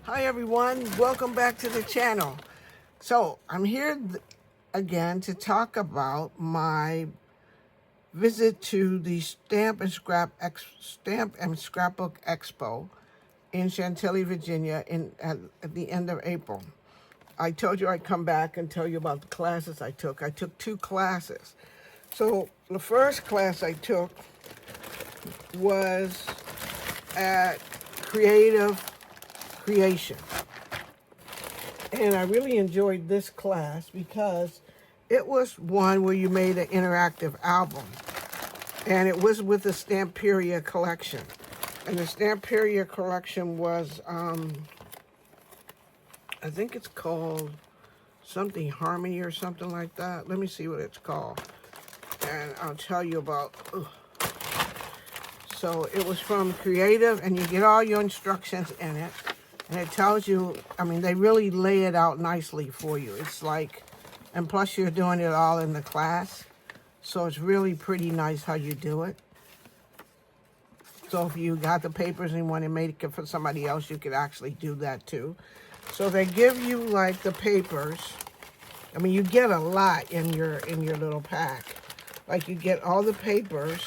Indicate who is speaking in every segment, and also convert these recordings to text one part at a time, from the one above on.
Speaker 1: Hi everyone, welcome back to the channel. So I'm here again to talk about my visit to the Stamp and Scrapbook Expo in Chantilly, Virginia at the end of April. I told you I'd come back and tell you about the classes I took. I took 2 classes. So the first class I took was at Creative Creation. And I really enjoyed this class because it was one where you made an interactive album. And it was with the Stamperia collection. And the Stamperia collection was, I think it's called something Harmony or something like that. Let me see what it's called. And I'll tell you about. So it was from Creative, and you get all your instructions in it. And it tells you, I mean, they really lay it out nicely for you. It's like, and plus you're doing it all in the class. So it's really pretty nice how you do it. So if you got the papers and you want to make it for somebody else, you could actually do that too. So they give you like the papers. I mean, you get a lot in your little pack. Like you get all the papers.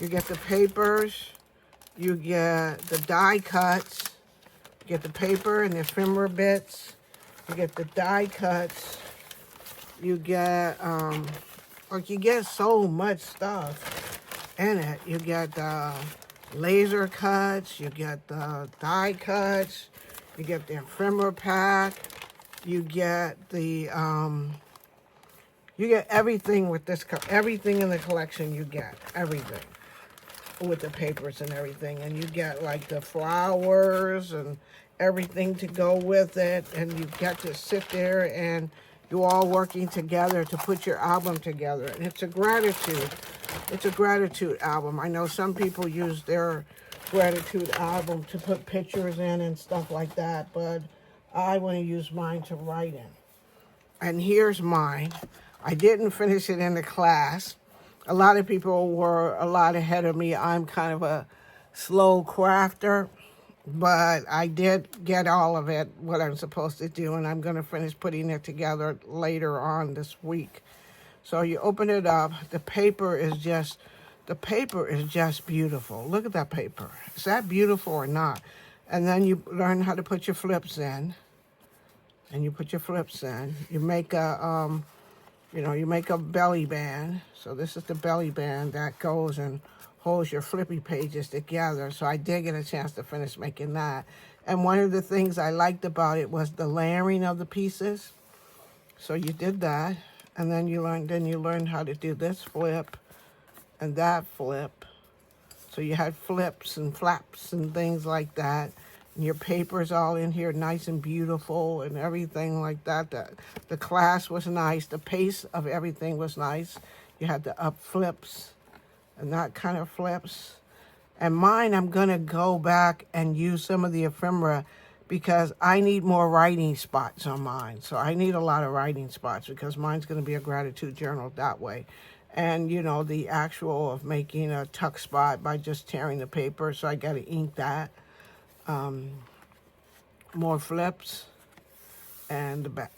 Speaker 1: You get the papers. You get the die cuts. You get the paper and the ephemera bits. You get the die cuts. You get, like you get so much stuff in it. You get the laser cuts. You get the die cuts. You get the ephemera pack. You get the, you get everything with this, everything in the collection you get, everything. With the papers and everything, and you get like the flowers and everything to go with it, and you get to sit there and you're all working together to put your album together. And it's a gratitude album. I know some people use their gratitude album to put pictures in and stuff like that, but I want to use mine to write in. And here's mine. I didn't finish it in the class. A lot of people were a lot ahead of me. I'm kind of a slow crafter, but I did get all of it, what I'm supposed to do, and I'm going to finish putting it together later on this week. So you open it up. The paper is just beautiful. Look at that paper. Is that beautiful or not? And then you learn how to put your flips in. And you put your flips in. You make a... you make a belly band. So this is the belly band that goes and holds your flippy pages together. So I did get a chance to finish making that. And one of the things I liked about it was the layering of the pieces. So you did that. And then you learned how to do this flip and that flip. So you had flips and flaps and things like that. And your paper's all in here nice and beautiful and everything like that. The class was nice. The pace of everything was nice. You had the up flips and that kind of flips. And mine, I'm going to go back and use some of the ephemera because I need more writing spots on mine. So I need a lot of writing spots because mine's going to be a gratitude journal that way. And, the actual of making a tuck spot by just tearing the paper. So I got to ink that. More flips, and the back.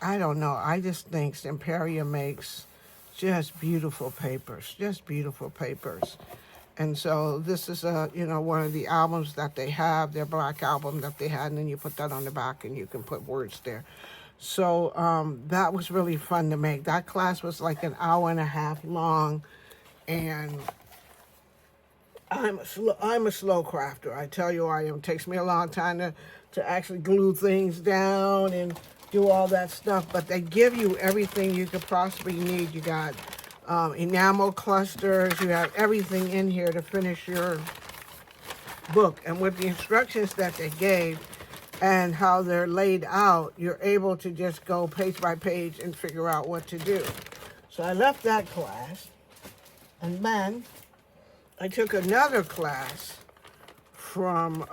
Speaker 1: I don't know. I just think Stamperia makes just beautiful papers, And so this is one of the albums that they have, their black album that they had, and then you put that on the back and you can put words there. So that was really fun to make. That class was like an hour and a half long, and I'm a slow crafter. I tell you I am. It takes me a long time to actually glue things down and do all that stuff. But they give you everything you could possibly need. You got enamel clusters. You have everything in here to finish your book. And with the instructions that they gave and how they're laid out, you're able to just go page by page and figure out what to do. So I left that class. And then I took another class from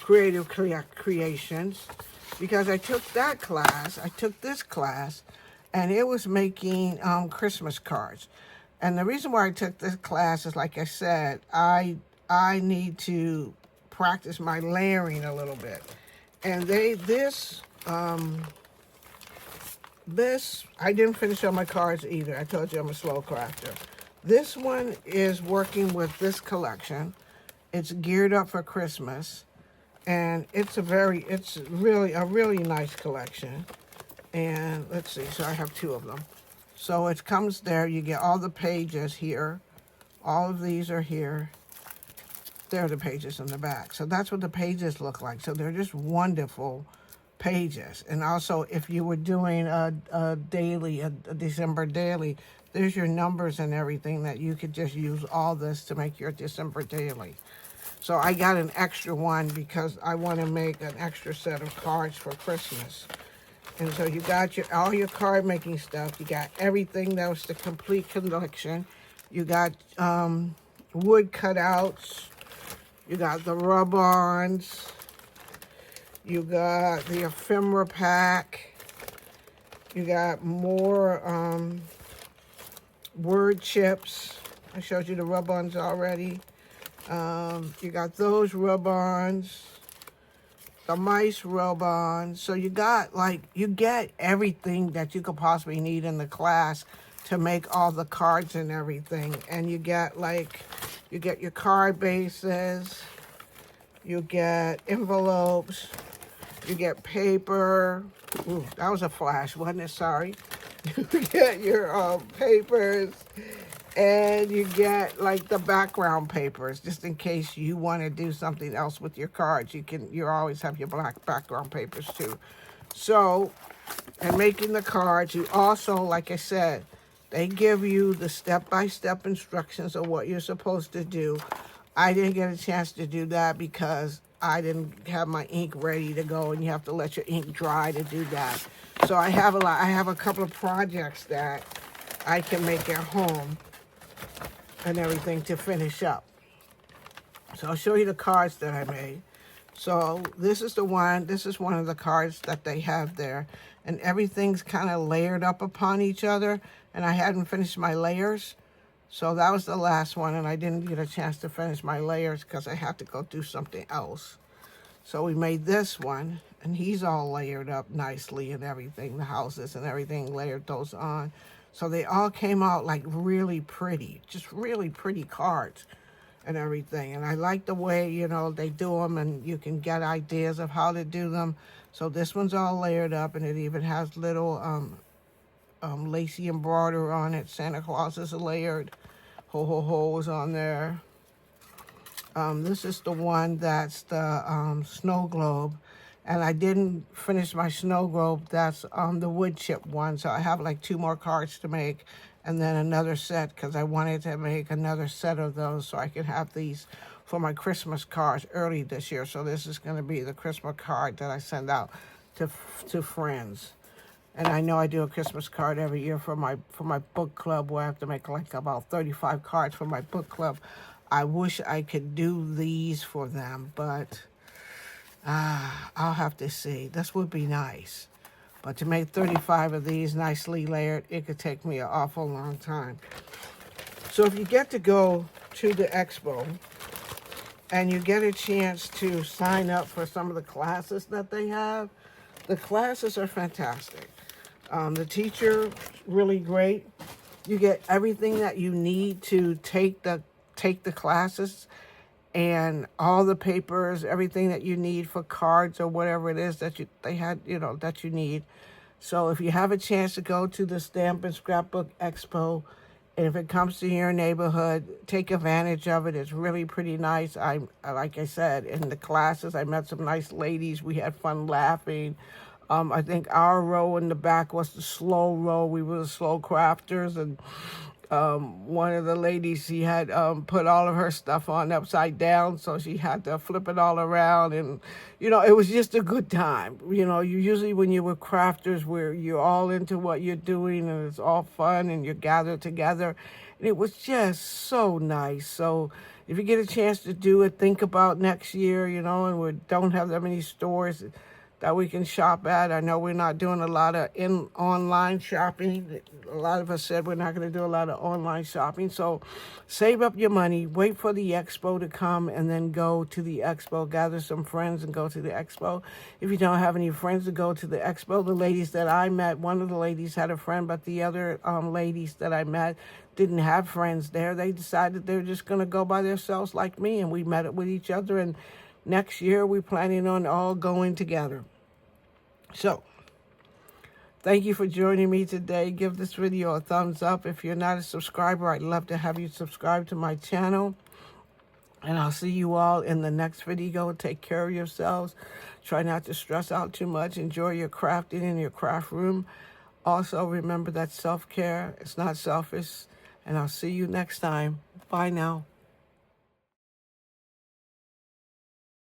Speaker 1: Creative Creations because I took this class, and it was making Christmas cards. And the reason why I took this class is, like I said, I need to practice my layering a little bit. And this, I didn't finish all my cards either. I told you I'm a slow crafter. This one is working with this collection. It's geared up for Christmas. And it's really a really nice collection. And let's see, so I have two of them. So it comes there, you get all the pages here. All of these are here. There are the pages in the back. So that's what the pages look like. So they're just wonderful pages. And also, if you were doing a daily, a December daily, there's your numbers and everything that you could just use all this to make your December daily. So I got an extra one because I want to make an extra set of cards for Christmas. And so you got all your card making stuff. You got everything that was the complete collection. You got wood cutouts. You got the rub-ons. You got the ephemera pack. You got more word chips. I showed you the rub-ons already. You got those rub-ons. The mice rub-ons. So you got, you get everything that you could possibly need in the class to make all the cards and everything. And you get, you get your card bases. You get envelopes. You get paper. Ooh, that was a flash, wasn't it? Sorry. You get your papers. And you get the background papers, just in case you want to do something else with your cards. You always have your black background papers too. So, and making the cards, you also, like I said, they give you the step-by-step instructions of what you're supposed to do. I didn't get a chance to do that because I didn't have my ink ready to go, and you have to let your ink dry to do that. So I have a couple of projects that I can make at home and everything to finish up. So I'll show you the cards that I made. So this is one of the cards that they have there, and everything's kind of layered up upon each other, and I hadn't finished my layers. So that was the last one, and I didn't get a chance to finish my layers because I had to go do something else. So we made this one, and he's all layered up nicely and everything, the houses and everything, layered those on. So they all came out really pretty, just really pretty cards and everything. And I like the way, they do them, and you can get ideas of how to do them. So this one's all layered up, and it even has little lacy embroidery on it. Santa Claus is layered. Ho, ho, ho is on there. This is the one that's the snow globe. And I didn't finish my snow globe. That's the wood chip one. So I have 2 more cards to make, and then another set, because I wanted to make another set of those so I could have these for my Christmas cards early this year. So this is going to be the Christmas card that I send out to friends. And I know I do a Christmas card every year for my book club, where I have to make about 35 cards for my book club. I wish I could do these for them, but I'll have to see. This would be nice. But to make 35 of these nicely layered, it could take me an awful long time. So if you get to go to the expo and you get a chance to sign up for some of the classes that they have, the classes are fantastic. The teacher, really great. You get everything that you need to take the classes, and all the papers, everything that you need for cards or whatever it is that that you need. So if you have a chance to go to the Stamp and Scrapbook Expo, and if it comes to your neighborhood, take advantage of it. It's really pretty nice. Like I said, in the classes, I met some nice ladies. We had fun laughing. I think our row in the back was the slow row. We were the slow crafters, and one of the ladies, she had put all of her stuff on upside down, so she had to flip it all around, and it was just a good time. You usually, when you're with crafters, where you're all into what you're doing, and it's all fun, and you're gathered together, and it was just so nice. So if you get a chance to do it, think about next year, and we don't have that many stores. that we can shop at. I know we're not doing a lot of online shopping. A lot of us said we're not going to do a lot of online shopping. So save up your money, wait for the expo to come, and then go to the expo. Gather some friends and go to the expo. If you don't have any friends to go to the expo, the ladies that I met, one of the ladies had a friend, but the other ladies that I met didn't have friends there. They decided they're just going to go by themselves like me, and we met up with each other, and next year we're planning on all going together. So, thank you for joining me today. Give this video a thumbs up. If you're not a subscriber, I'd love to have you subscribe to my channel. And I'll see you all in the next video. Take care of yourselves. Try not to stress out too much. Enjoy your crafting in your craft room. Also, remember that self-care is not selfish. And I'll see you next time. Bye now.